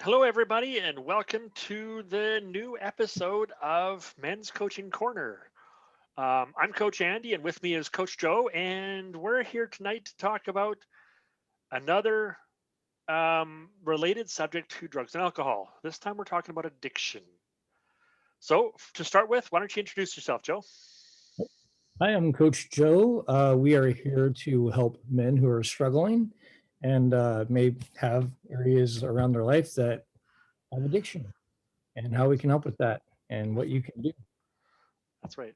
Hello, everybody, and welcome to the new episode of Men's Coaching Corner. I'm Coach Andy, and with me is Coach Joe, and we're here tonight to talk about another related subject to drugs and alcohol. This time we're talking about addiction. So, to start with, why don't you introduce yourself, Joe? Hi, I'm Coach Joe. We are here to help men who are struggling and may have areas around their life that have addiction and how we can help with that and what you can do. That's right.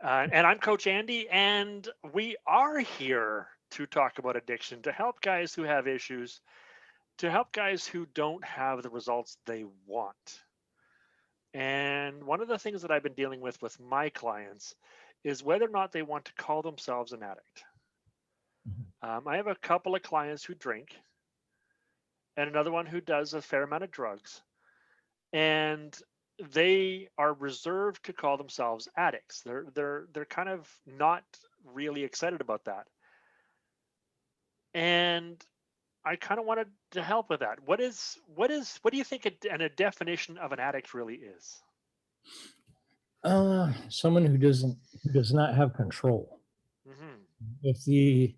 And I'm Coach Andy, and we are here to talk about addiction, to help guys who have issues, to help guys who don't have the results they want. And one of the things that I've been dealing with my clients is whether or not they want to call themselves an addict. Mhm. I have a couple of clients who drink and another one who does a fair amount of drugs, and they are reserved to call themselves addicts. They're kind of not really excited about that. And I kind of wanted to help with that. What do you think a definition of an addict really is? Someone who does not have control. Hmm. If the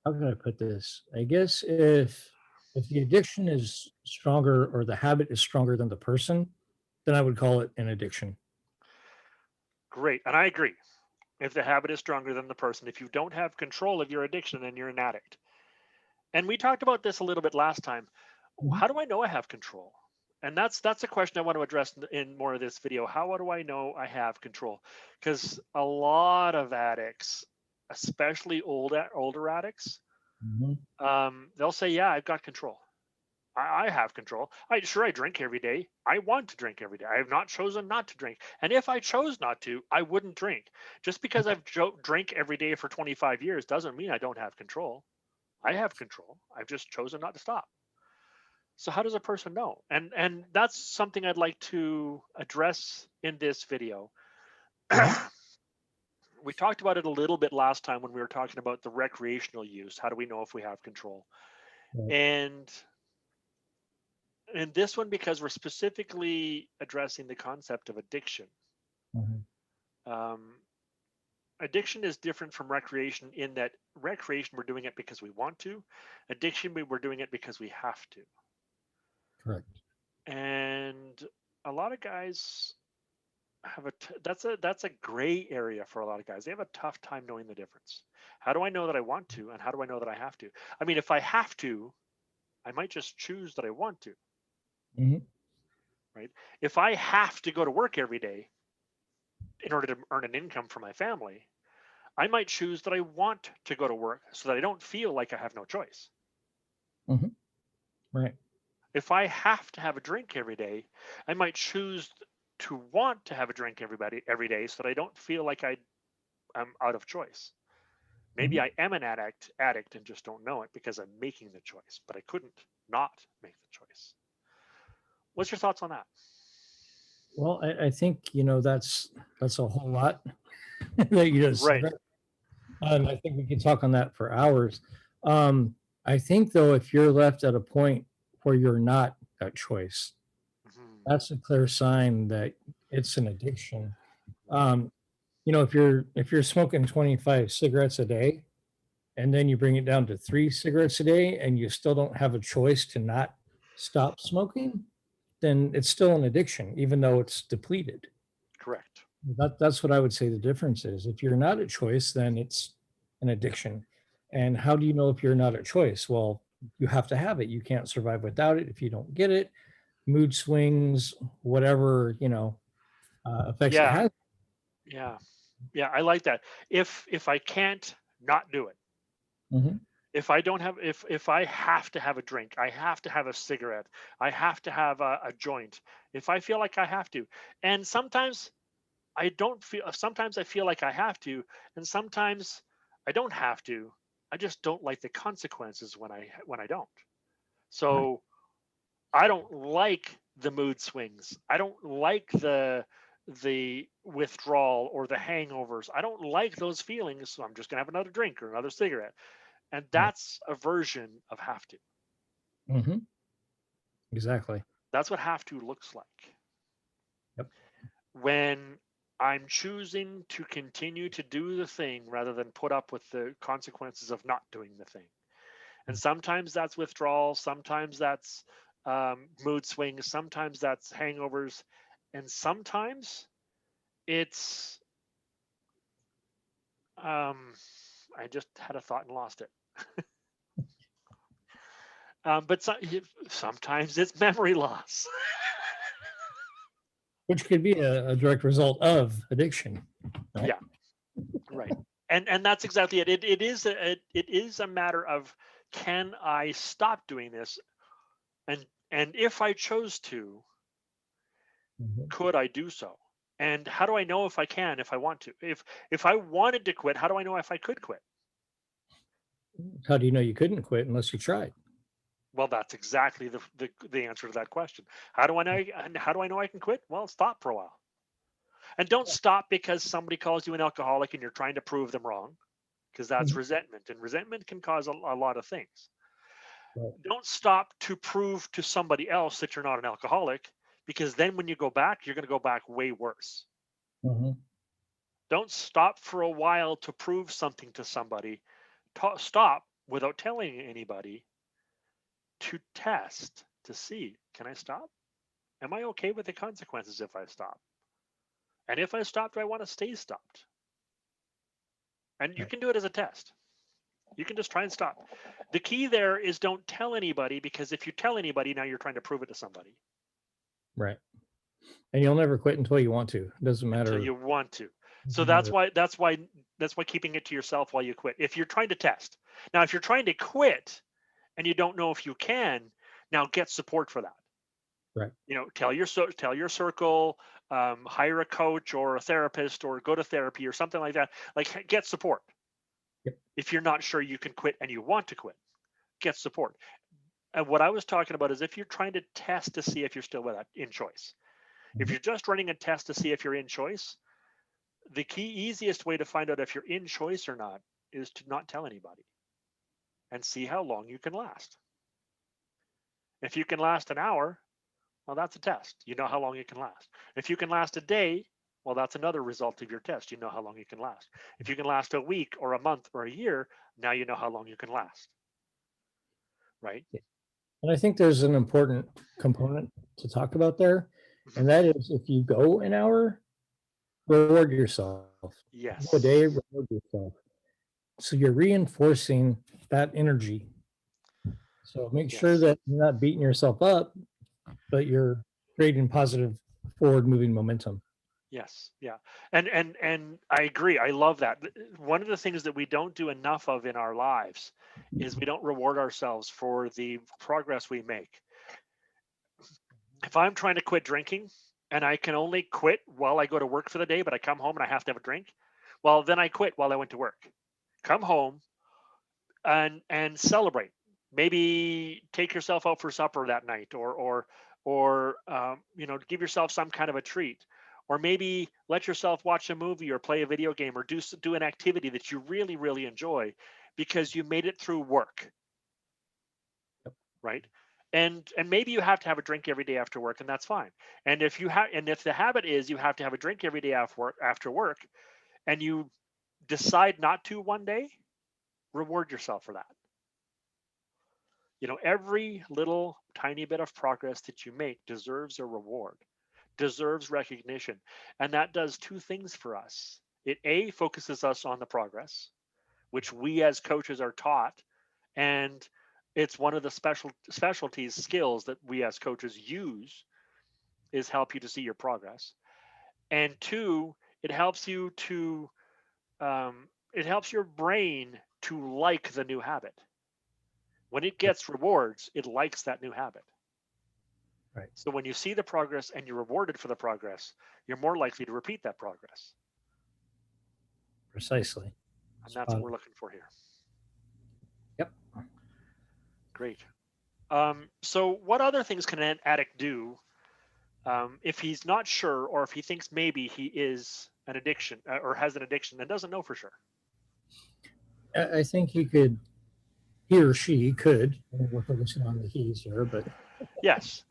how can I put this? I guess if the addiction is stronger or the habit is stronger than the person, then I would call it an addiction. Great, and I agree. If the habit is stronger than the person, if you don't have control of your addiction, then you're an addict. And we talked about this a little bit last time. Mhm. How do I know I have control? And that's a question I want to address in more of this video. How do I know I have control? Because a lot of addicts, especially older addicts, Mhm. they'll say, "Yeah, I've got control. I have control. I drink every day. I want to drink every day. I have not chosen not to drink. And if I chose not to, I wouldn't drink. Just because I've drank every day for 25 years doesn't mean I don't have control. I have control. I've just chosen not to stop. So how does a person know? And that's something I'd like to address in this video. Mhm. We talked about it a little bit last time when we were talking about the recreational use. How do we know if we have control? Right. And in this one, because we're specifically addressing the concept of addiction. Mhm. Um, Addiction is different from recreation in that recreation, we're doing it because we want to. Addiction, we're doing it because we have to. Correct. And a lot of guys that's a gray area for a lot of guys. They have a tough time knowing the difference. How do I know that I want to, and how do I know that I have to? I mean, if I have to, I might just choose that I want to, Mhm. right? If I have to go to work every day in order to earn an income for my family, I might choose that I want to go to work so that I don't feel like I have no choice. Mhm. Right. If I have to have a drink every day, I might choose to want to have a drink every day so that I don't feel like I'm out of choice. Maybe Mhm. I am an addict and just don't know it because I'm making the choice, but I couldn't not make the choice. What's your thoughts on that? Well, I think that's a whole lot that you just said Right. there, and I think we can talk on that for hours. Um, I think though, if you're left at a point where you're not at choice, Hmm. that's a clear sign that it's an addiction. Um, if you're smoking 25 cigarettes a day, and then you bring it down to 3 cigarettes a day, and you still don't have a choice to not stop smoking, then it's still an addiction, even though it's depleted. Correct. That's what I would say the difference is. If you're not a choice, then it's an addiction. And how do you know if you're not a choice? Well, you have to have it. You can't survive without it. If you don't get it, mood swings, whatever, effects it Yeah. has. Yeah. Yeah. I like that. If I can't not do it, Mhm. if I don't have if I have to have a drink, I have to have a cigarette, I have to have a joint, if I feel like I have to. And sometimes I don't feel sometimes I feel like I have to, and sometimes I don't have to. I just don't like the consequences when I don't. Right. So I don't like the mood swings. I don't like the withdrawal or the hangovers. I don't like those feelings, so I'm just going to have another drink or another cigarette. And Right. that's a version of have to. Mhm. Exactly. That's what have to looks like. Yep. When I'm choosing to continue to do the thing rather than put up with the consequences of not doing the thing. And sometimes that's withdrawal, sometimes that's mood swings, sometimes that's hangovers, and sometimes it's I just had a thought and lost it. But sometimes it's memory loss. Which could be a direct result of addiction. Right? Yeah, right. And that's exactly it. It is a matter of, can I stop doing this? And if I chose to, Mhm. could I do so? And how do I know if I can, if I want to? If I wanted to quit, how do I know if I could quit? How do you know you couldn't quit unless you tried? Well, that's exactly the answer to that question. How do I know? And how do I know I can quit? Well, stop for a while, and don't stop because somebody calls you an alcoholic and you're trying to prove them wrong, because that's Mhm. resentment, and resentment can cause a lot of things. Right. Don't stop to prove to somebody else that you're not an alcoholic, because then when you go back, you're going to go back way worse. Mhm. Don't stop for a while to prove something to somebody. Stop without telling anybody to test to see, can I stop? Am I okay with the consequences if I stop? And if I stop, do I want to stay stopped? And you Right. can do it as a test. You can just try and stop. The key there is don't tell anybody, because if you tell anybody, now you're trying to prove it to somebody Right. And you'll never quit until you want to. It doesn't until matter. you want to. So Doesn't matter. that's why keeping it to yourself while you quit. If you're trying to test. Now, if you're trying to quit and you don't know if you can, now get support for that. Right. Tell your circle, hire a coach or a therapist, or go to therapy or something like that. Like, get support. Yep. If you're not sure you can quit and you want to quit, get support. And what I was talking about is if you're trying to test to see if you're still with that in choice. If Mhm. you're just running a test to see if you're in choice, the key easiest way to find out if you're in choice or not is to not tell anybody and see how long you can last. If you can last an hour, well, that's a test. You know how long you can last. If you can last a day, well, that's another result of your test. You know how long you can last. If you can last a week or a month or a year, now you know how long you can last, right? And I think there's an important component to talk about there, Mhm. and that is if you go an hour, reward yourself. Go a day, Yes. reward yourself. So you're reinforcing that energy. So make sure Yes. that you're not beating yourself up, but you're creating positive forward moving momentum. Yes. Yeah. And I agree. I love that. One of the things that we don't do enough of in our lives is we don't reward ourselves for the progress we make. If I'm trying to quit drinking and I can only quit while I go to work for the day, but I come home and I have to have a drink, well, then I quit while I went to work. Come home and celebrate. Maybe take yourself out for supper that night, or give yourself some kind of a treat, or maybe let yourself watch a movie or play a video game, or do an activity that you really really enjoy because you made it through work, right? And maybe you have to have a drink every day after work, and that's fine. And if the habit is you have to have a drink every day after work, and you decide not to one day, reward yourself for that. Every little tiny bit of progress that you make deserves a reward, deserves recognition. And that does two things for us. It A, focuses us on the progress, which we as coaches are taught. And it's one of the specialties skills that we as coaches use, is help you to see your progress. And two, it helps you to it helps your brain to like the new habit. When it Yep. gets rewards, it likes that new habit. Right. So when you see the progress and you're rewarded for the progress, you're more likely to repeat that progress. Precisely. And that's Spot what we're on. looking for here. Yep. Great. So what other things can an addict do if he's not sure, or if he thinks maybe he is an addiction, or has an addiction and doesn't know for sure? I think he or she could, and we're focusing on the he's here, but Yes.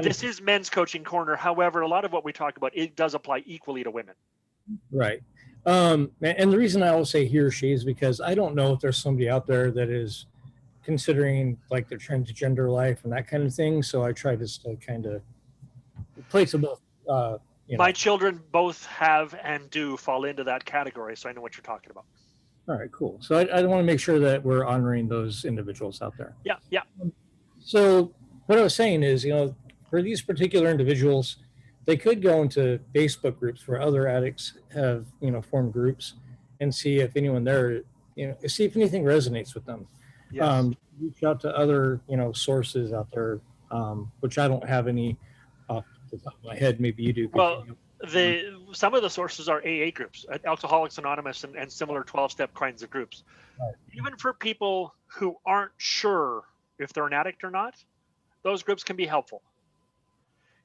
This is men's coaching corner. However, a lot of what we talk about, it does apply equally to women. Right. And the reason I always say he or she is because I don't know if there's somebody out there that is considering like their transgender life and that kind of thing. So I try to kind of place them both. My children both have and do fall into that category, so I know what you're talking about. All right, cool. So I want to make sure that we're honoring those individuals out there. Yeah, yeah. So what I was saying is, for these particular individuals, they could go into Facebook groups where other addicts have, formed groups and see if anyone there, see if anything resonates with them. Yes. Reach out to other, sources out there, which I don't have any off the top of my head. Maybe you do. Well, some of the sources are AA groups, Alcoholics Anonymous, and similar 12-step kinds of groups. Right. Even for people who aren't sure if they're an addict or not, those groups can be helpful.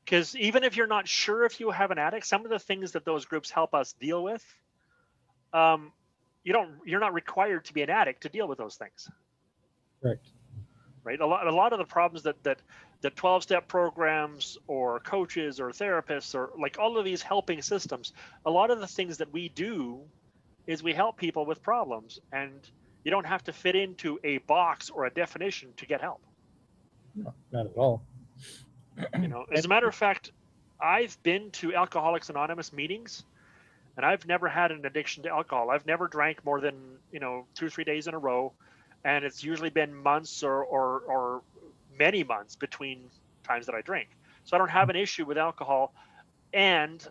Because even if you're not sure if you have an addict, some of the things that those groups help us deal with, you're not required to be an addict to deal with those things. Right. A lot of the problems that 12-step programs or coaches or therapists or like all of these helping systems, a lot of the things that we do is we help people with problems, and you don't have to fit into a box or a definition to get help. No, not at all. As a matter of fact, I've been to Alcoholics Anonymous meetings, and I've never had an addiction to alcohol. I've never drank more than 2 or 3 days in a row, and it's usually been months or many months between times that I drink. So I don't have an issue with alcohol, and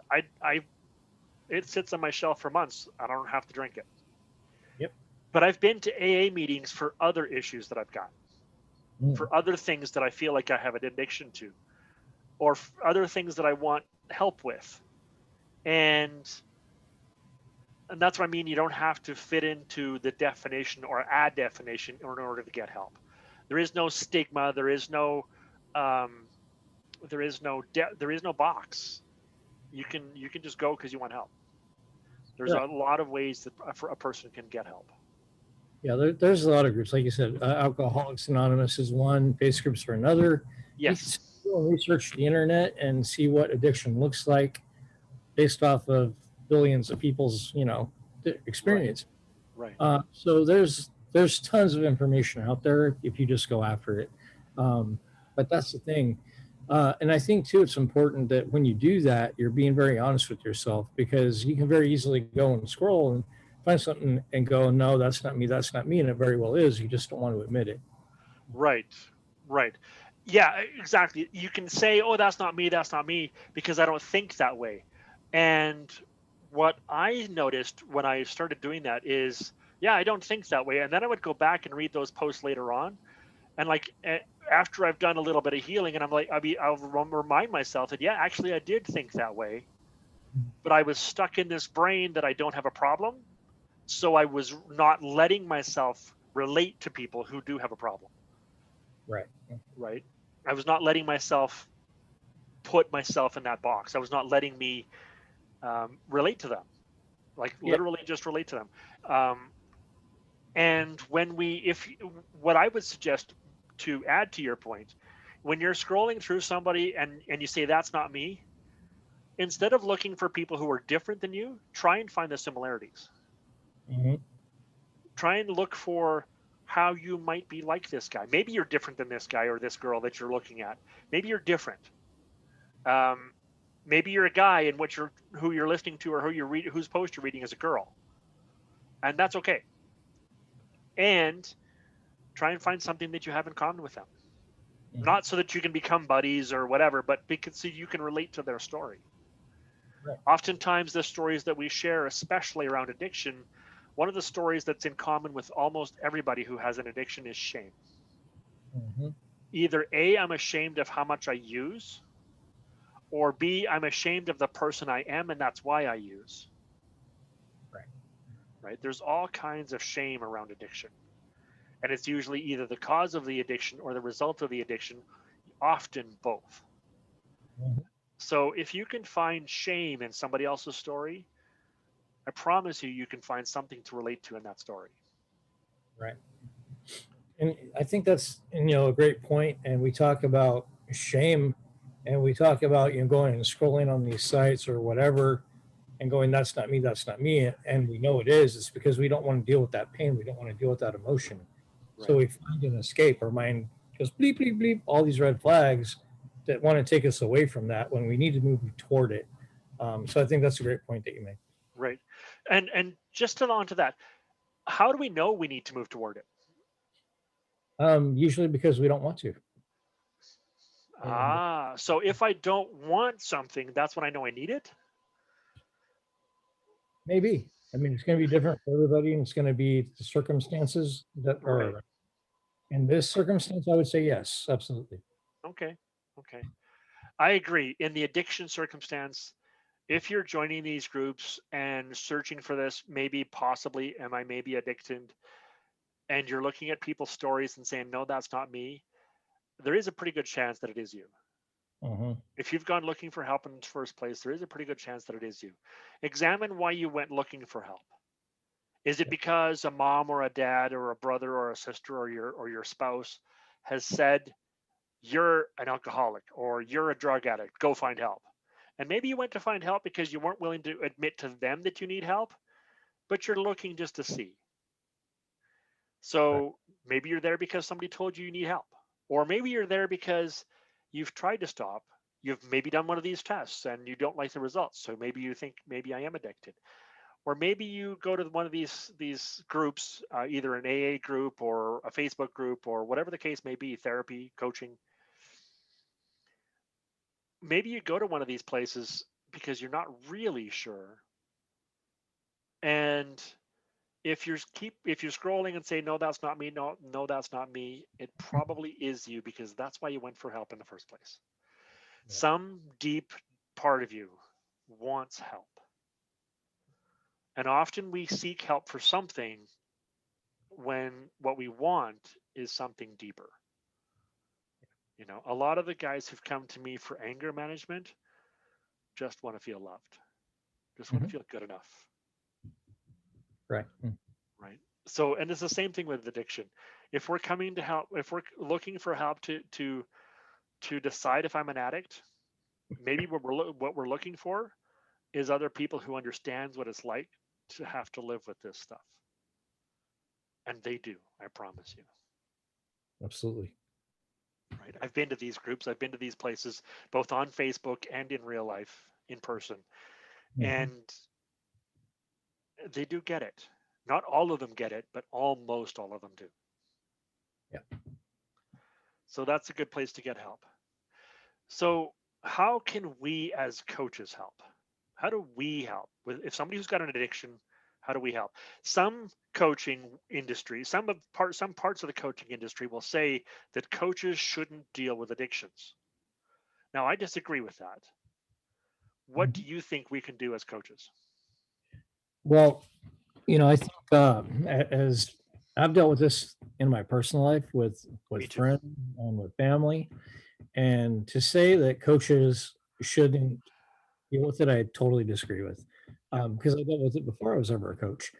it sits on my shelf for months. I don't have to drink it. Yep. But I've been to AA meetings for other issues that I've got, for other things that I feel like I have an addiction to, or other things that I want help with. And that's what I mean. You don't have to fit into the definition or a definition in order to get help. There is no stigma. There is no box. You can just go because you want help. There's a lot of ways that a person can get help. Yeah, there's a lot of groups. Like you said, Alcoholics Anonymous is one, face groups are another. Yes. You can research the internet and see what addiction looks like based off of billions of people's, experience. Right. So there's tons of information out there if you just go after it. But that's the thing. And I think too, it's important that when you do that, you're being very honest with yourself, because you can very easily go and scroll and find something and go, no, that's not me. That's not me. And it very well is. You just don't want to admit it. Right. Yeah, exactly. You can say, oh, that's not me, because I don't think that way. And what I noticed when I started doing that is, yeah, I don't think that way. And then I would go back and read those posts later on. And like, after I've done a little bit of healing, and I'll remind myself that, yeah, actually I did think that way, but I was stuck in this brain that I don't have a problem. So I was not letting myself relate to people who do have a problem. Right. I was not letting myself put myself in that box. I was not letting me relate to them, like literally just relate to them. And what I would suggest, to add to your point, when you're scrolling through somebody and you say, that's not me, instead of looking for people who are different than you, try and find the similarities. Mm-hmm. Try and look for how you might be like this guy. Maybe you're different than this guy or this girl that you're looking at. Maybe you're different. Maybe you're a guy and who you're listening to or whose post you're reading is a girl. And that's okay. And try and find something that you have in common with them. Mm-hmm. Not so that you can become buddies or whatever, but because so you can relate to their story. Right. Oftentimes the stories that we share, especially around addiction, one of the stories that's in common with almost everybody who has an addiction is shame. Mm-hmm. Either A, I'm ashamed of how much I use, or B, I'm ashamed of the person I am, and that's why I use. Right? There's all kinds of shame around addiction. And it's usually either the cause of the addiction or the result of the addiction, often both. Mm-hmm. So if you can find shame in somebody else's story, I promise you can find something to relate to in that story. Right. And I think that's, a great point. And we talk about shame and we talk about, going and scrolling on these sites or whatever and going, that's not me, that's not me. And we know it is. It's because we don't want to deal with that pain. We don't want to deal with that emotion. So Right. we find an escape. Our mind goes bleep, bleep, bleep, all these red flags that want to take us away from that when we need to move toward it. So I think that's a great point that you made. Right. And just along to that, how do we know we need to move toward it? Usually because we don't want to. And So if I don't want something, that's when I know I need it. maybe, I mean, it's going to be different for everybody, and it's going to be the circumstances that Right. are in this circumstance. I would say yes, absolutely. Okay. Okay. I agree. In the addiction circumstance, if you're joining these groups and searching for this, maybe possibly, am I maybe addicted? And you're looking at people's stories and saying, no, that's not me. There is a pretty good chance that it is you. Uh-huh. If you've gone looking for help in the first place, there is a pretty good chance that it is you. Examine why you went looking for help. Is it because a mom or a dad or a brother or a sister or your spouse has said you're an alcoholic or you're a drug addict, go find help? And maybe you went to find help because you weren't willing to admit to them that you need help, but you're looking just to see. Right. So maybe you're there because somebody told you you need help. Or maybe you're there because you've tried to stop. You've maybe done one of these tests and you don't like the results. So maybe you think maybe I am addicted. Or maybe you go to one of these groups, either an AA group or a Facebook group or whatever the case may be, therapy, coaching. Maybe you go to one of these places because you're not really sure. And if you're scrolling and say no that's not me, no that's not me, it probably is you because that's why you went for help in the first place. Yeah. Some deep part of you wants help, and often we seek help for something when what we want is something deeper. A lot of the guys who've come to me for anger management just want to feel loved, just want to Mhm. feel good enough. Right. Right. So, and it's the same thing with addiction. If we're coming to help, if we're looking for help to decide if I'm an addict, maybe what we're looking for is other people who understands what it's like to have to live with this stuff, and they do. I promise you. Absolutely. Right. I've been to these groups. I've been to these places, both on Facebook and in real life, in person, Mhm. and they do get it. Not all of them get it, but almost all of them do. Yeah. So that's a good place to get help. So, how can we as coaches help? How do we help with if somebody who's got an addiction? How do we help? Some coaching industry, some parts of the coaching industry will say that coaches shouldn't deal with addictions. Now, I disagree with that. What do Mhm. you think we can do as coaches? Well, I think as I've dealt with this in my personal life Me with too. friends and with family, and to say that coaches shouldn't deal with it, I totally disagree with, Yep. because I dealt with it before I was ever a coach.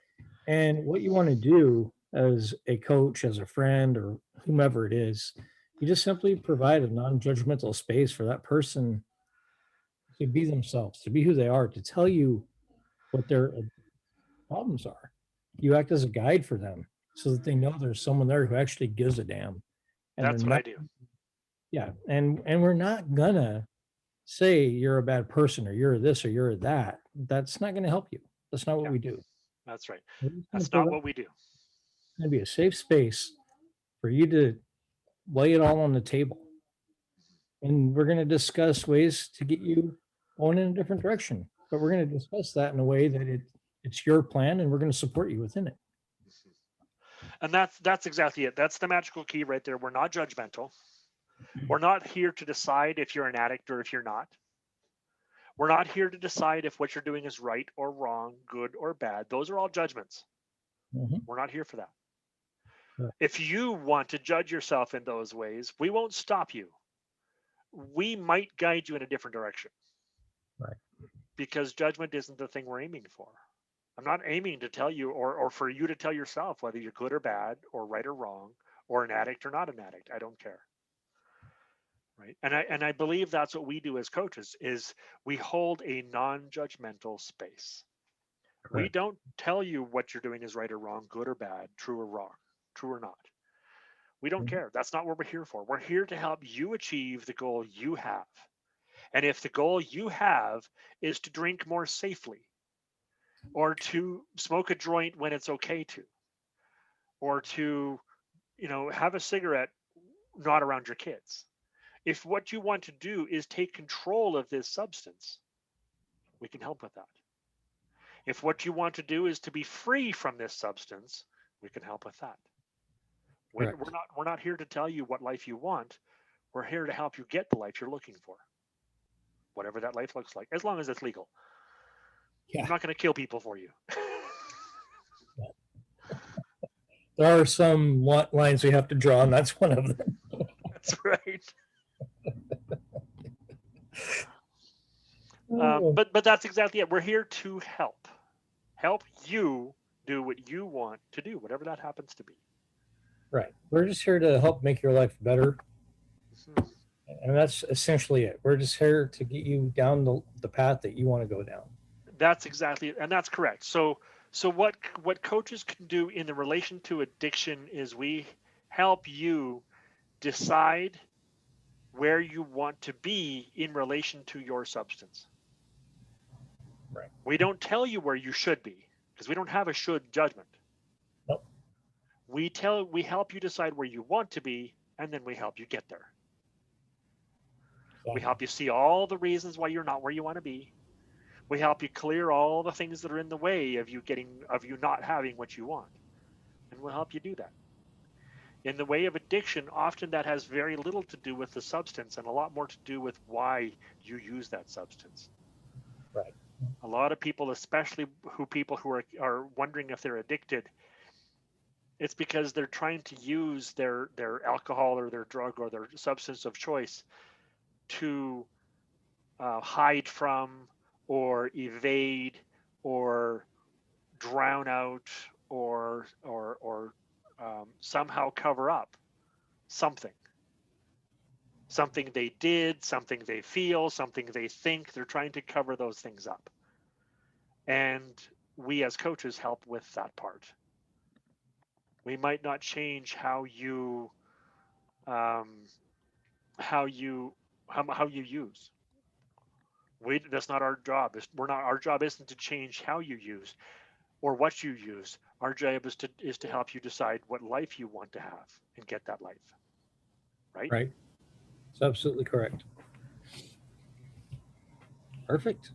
And what you want to do as a coach, as a friend, or whomever it is, you just simply provide a non-judgmental space for that person to be themselves, to be who they are, to tell you what their problems are. You act as a guide for them so that they know there's someone there who actually gives a damn. And they're That's what I not, do. yeah. And we're not gonna say you're a bad person or you're this or you're that. That's not gonna help you. That's not what Yeah, we do. that's right. We're just gonna That's not provide what we do. gonna be a safe space for you to lay it all on the table. And we're gonna discuss ways to get you going in a different direction. But we're gonna discuss that in a way that it's your plan and we're gonna support you within it. And that's exactly it. That's the magical key right there. We're not judgmental. We're not here to decide if you're an addict or if you're not. We're not here to decide if what you're doing is right or wrong, good or bad. Those are all judgments. Mhm. We're not here for that. Right. If you want to judge yourself in those ways, we won't stop you. We might guide you in a different direction Right. because judgment isn't the thing we're aiming for. I'm not aiming to tell you or for you to tell yourself whether you're good or bad or right or wrong or an addict or not an addict. I don't care. right? And I believe that's what we do as coaches is we hold a non-judgmental space. We Correct. don't tell you what you're doing is right or wrong, good or bad, true or wrong, true or not. We don't Mhm. care. That's not what we're here for. We're here to help you achieve the goal you have. And if the goal you have is to drink more safely, or to smoke a joint when it's okay to, or to, have a cigarette not around your kids. If what you want to do is take control of this substance, we can help with that. If what you want to do is to be free from this substance, we can help with that. We're Correct. not here to tell you what life you want. We're here to help you get the life you're looking for, whatever that life looks like, as long as it's legal. I'm Yeah. not going to kill people for you. There are some lines we have to draw, and that's one of them. That's right. Oh, But that's exactly it. We're here to help you do what you want to do, whatever that happens to be. right. We're just here to help make your life better. Mhm. And that's essentially it. We're just here to get you down the path that you want to go down. That's exactly, and that's correct. So what coaches can do in the relation to addiction is we help you decide where you want to be in relation to your substance. Right. We don't tell you where you should be because we don't have a should judgment. Nope. We help you decide where you want to be, and then we help you get there. We Exactly. help you see all the reasons why you're not where you want to be. We help you clear all the things that are in the way of you not having what you want. And we'll help you do that. In the way of addiction, often that has very little to do with the substance and a lot more to do with why you use that substance. Right. A lot of people, especially people who are wondering if they're addicted, it's because they're trying to use their alcohol or their drug or their substance of choice to hide from or evade or drown out or somehow cover up something they did, something they feel, something they think. They're trying to cover those things up, and we as coaches help with that part. We might not change um, how you how you use. That's not our job. We're not Our job isn't to change how you use or what you use. Our job is to help you decide what life you want to have and get that life, right? Right. It's absolutely correct. Perfect.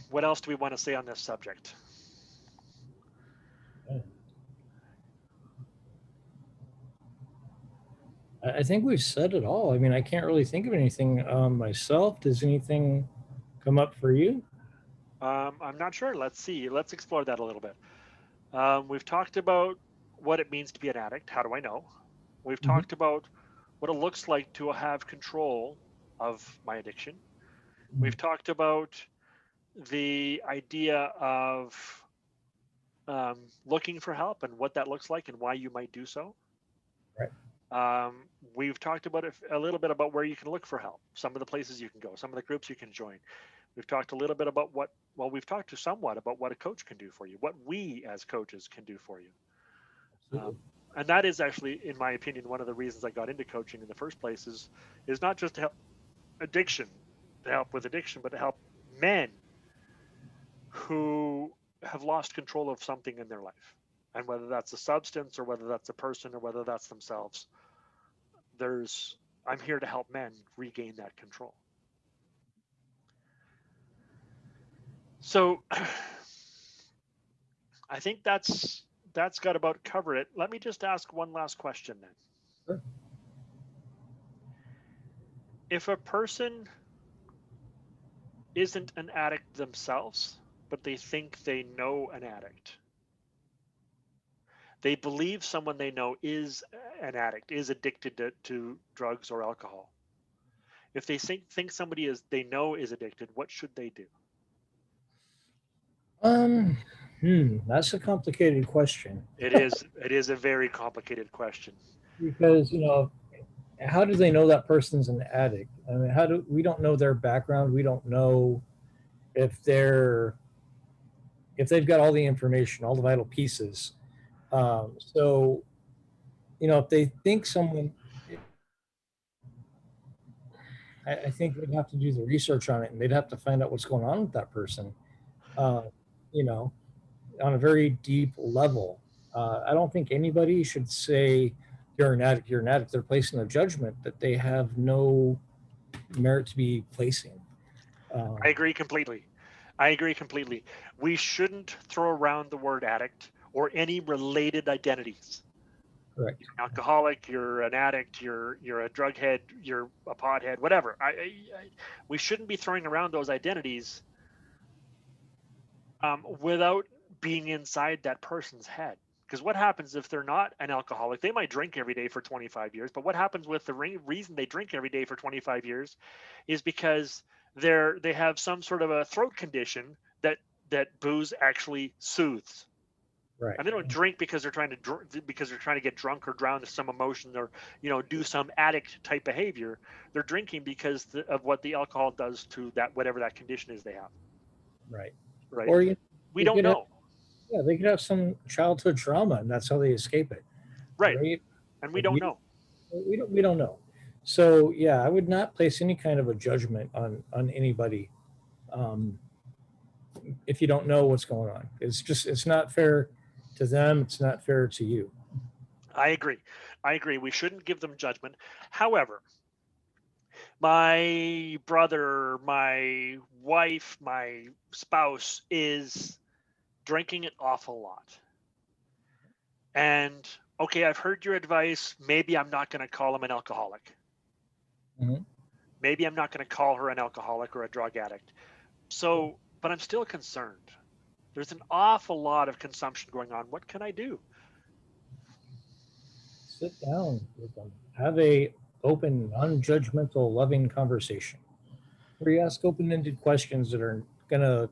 What else do we want to say on this subject? Yeah. I think we've said it all. I mean, I can't really think of anything myself. Does anything come up for you? I'm not sure. Let's see. Let's explore that a little bit. We've talked about what it means to be an addict. How do I know? We've Hmm. talked about what it looks like to have control of my addiction. We've talked about the idea of looking for help and what that looks like and why you might do so. Right. We've talked about a little bit about where you can look for help, some of the places you can go, some of the groups you can join. We've talked a little bit about we've talked to somewhat about what a coach can do for you, what we as coaches can do for you. Absolutely. And that is actually, in my opinion, one of the reasons I got into coaching in the first place is not just to help addiction, to help with addiction, but to help men who have lost control of something in their life. And whether that's a substance or whether that's a person or whether that's themselves, there's I'm here to help men regain that control. So I think that's got about covered it. Let me just ask one last question then. Sure. If a person isn't an addict themselves, but they think they know an addict, they believe someone they know is an addict, is addicted to drugs or alcohol. If they think somebody they know is addicted, what should they do? Um, that's a complicated question It is a very complicated question. because how do they know that person's an addict? I mean, we don't know their background. We don't know if if they've got all the information, all the vital pieces. So, if they think someone, I think they'd have to do the research on it, and they'd have to find out what's going on with that person. Uh, you know, on a very deep level. I don't think anybody should say you're an addict. You're an addict. They're placing a judgment that they have no merit to be placing. I agree completely. I agree completely. We shouldn't throw around the word addict or any related identities. Correct. You're an alcoholic, you're an addict, you're a drug head, you're a pothead, whatever. We shouldn't be throwing around those identities without being inside that person's head. Because what happens if they're not an alcoholic? They might drink every day for 25 years, but what happens with the reason they drink every day for 25 years is because they have some sort of a throat condition that booze actually soothes. Right. And they don't drink because they're trying to get drunk or drown some emotion or do some addict type behavior. They're drinking because of what the alcohol does to that whatever that condition is they have. Right. Right? Or We don't could have, know. yeah, they could have some childhood trauma, and that's how they escape it. Right. Right. And we don't know. We don't know. So yeah, I would not place any kind of a judgment on anybody um, if you don't know what's going on. It's not fair to them. It's not fair to you. I agree. I agree. We shouldn't give them judgment. However, my brother, my wife, my spouse is drinking an awful lot. And okay, I've heard your advice. Maybe I'm not going to call him an alcoholic. Mm-hmm. Maybe I'm not going to call her an alcoholic or a drug addict. So, but I'm still concerned. There's an awful lot of consumption going on. What can I do? Sit down with them. Have a open, non-judgmental, loving conversation where you ask open-ended questions that are gonna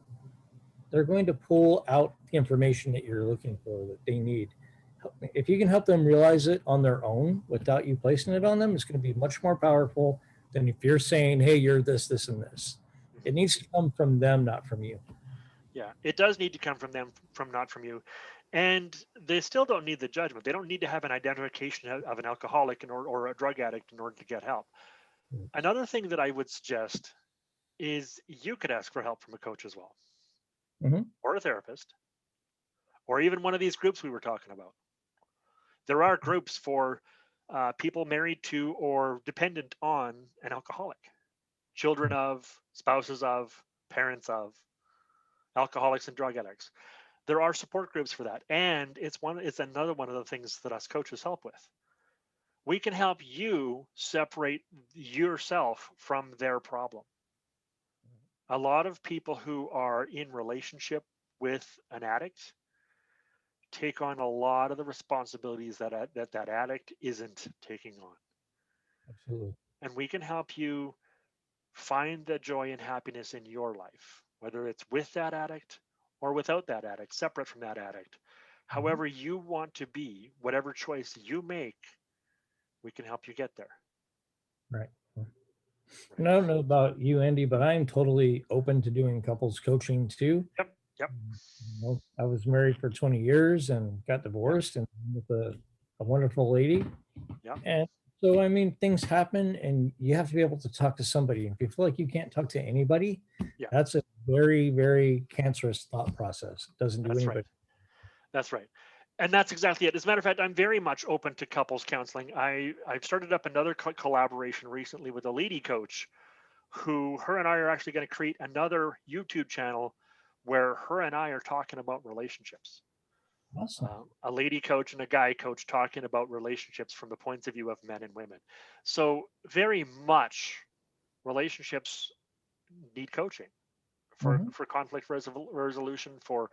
they're going to pull out the information that you're looking for that they need. If you can help them realize it on their own without you placing it on them, it's going to be much more powerful than if you're saying, hey, you're this, this, and this. It needs to come from them, not from you. Yeah, it does need to come from them, not from you. And they still don't need the judgment. They don't need to have an identification of an alcoholic or a drug addict in order to get help. Another thing that I would suggest is you could ask for help from a coach as well, or a therapist, or even one of these groups we were talking about. There are groups for people married to or dependent on an alcoholic, children of, spouses of, parents of alcoholics and drug addicts. There are support groups for that, and it's another one of the things that us coaches help with. We can help you separate yourself from their problem. A lot of people who are in relationship with an addict take on a lot of the responsibilities that addict isn't taking on. Absolutely. And we can help you find the joy and happiness in your life, whether it's with that addict or without that addict, separate from that addict. However you want to be, whatever choice you make, we can help you get there. Right. And I don't know about you, Andy, but I'm totally open to doing couples coaching too. Yep. Yep. I was married for 20 years and got divorced and with a wonderful lady. Yep. And so, I mean, things happen and you have to be able to talk to somebody. If you feel like you can't talk to anybody, that's a very, very cancerous thought process. It doesn't do anybody. Right. That's right. And that's exactly it. As a matter of fact, I'm very much open to couples counseling. I've started up another collaboration recently with a lady coach who her and I are actually going to create another YouTube channel where her and I are talking about relationships. Awesome. A lady coach and a guy coach talking about relationships from the points of view of men and women. So very much relationships need coaching for conflict resolution, for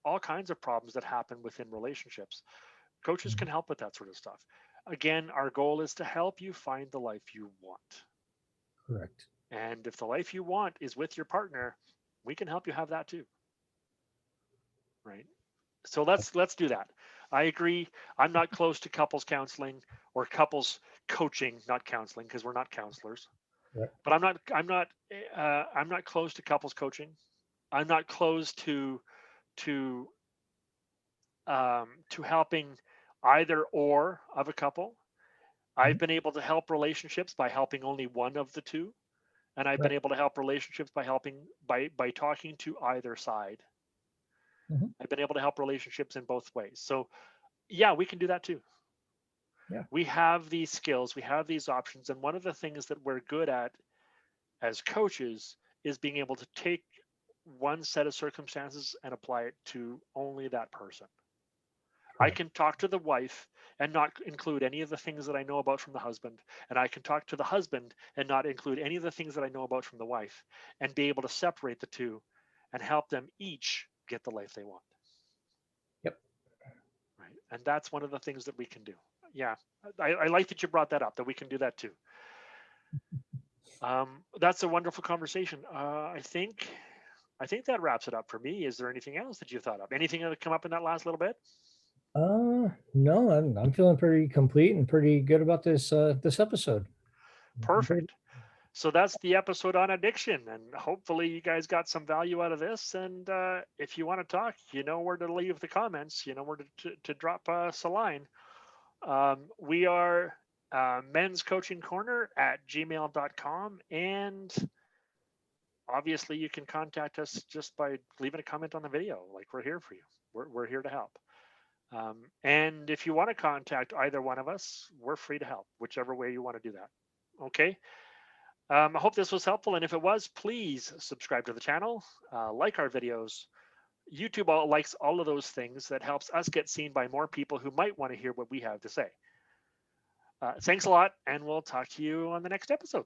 all kinds of problems that happen within relationships. Coaches can help with that sort of stuff. Again, our goal is to help you find the life you want. Correct. And if the life you want is with your partner, we can help you have that too. Right. So let's do that. I agree. I'm not close to couples counseling or couples coaching, not counseling, because we're not counselors. Right. But I'm not close to couples coaching. I'm not close to helping either or of a couple. I've Mhm. been able to help relationships by helping only one of the two, and I've been Right. able to help relationships by helping by talking to either side. Mhm. I've been able to help relationships in both ways. So yeah, we can do that too. Yeah. We have these skills, we have these options, and one of the things that we're good at as coaches is being able to take one set of circumstances and apply it to only that person. I Correct. can talk to the wife and not include any of the things that I know about from the husband. And I can talk to the husband and not include any of the things that I know about from the wife, and be able to separate the two and help them each get the life they want. Yep. Right. And that's one of the things that we can do. Yeah. I like that you brought that up, that we can do that too. That's a wonderful conversation. I think that wraps it up for me. Is there anything else that you thought of? Anything that come up in that last little bit? No, I'm feeling pretty complete and pretty good about this episode. I'm pretty- Perfect. So that's the episode on addiction, and hopefully you guys got some value out of this. And if you want to talk, you know where to leave the comments. You know where to drop us a line. We are men's coaching corner at gmail.com, and obviously you can contact us just by leaving a comment on the video. Like, we're here for you. We're here to help. And if you want to contact either one of us, we're free to help, whichever way you want to do that. Okay. I hope this was helpful. And if it was, please subscribe to the channel, like our videos. YouTube likes all of those things. That helps us get seen by more people who might want to hear what we have to say. Thanks a lot, and we'll talk to you on the next episode.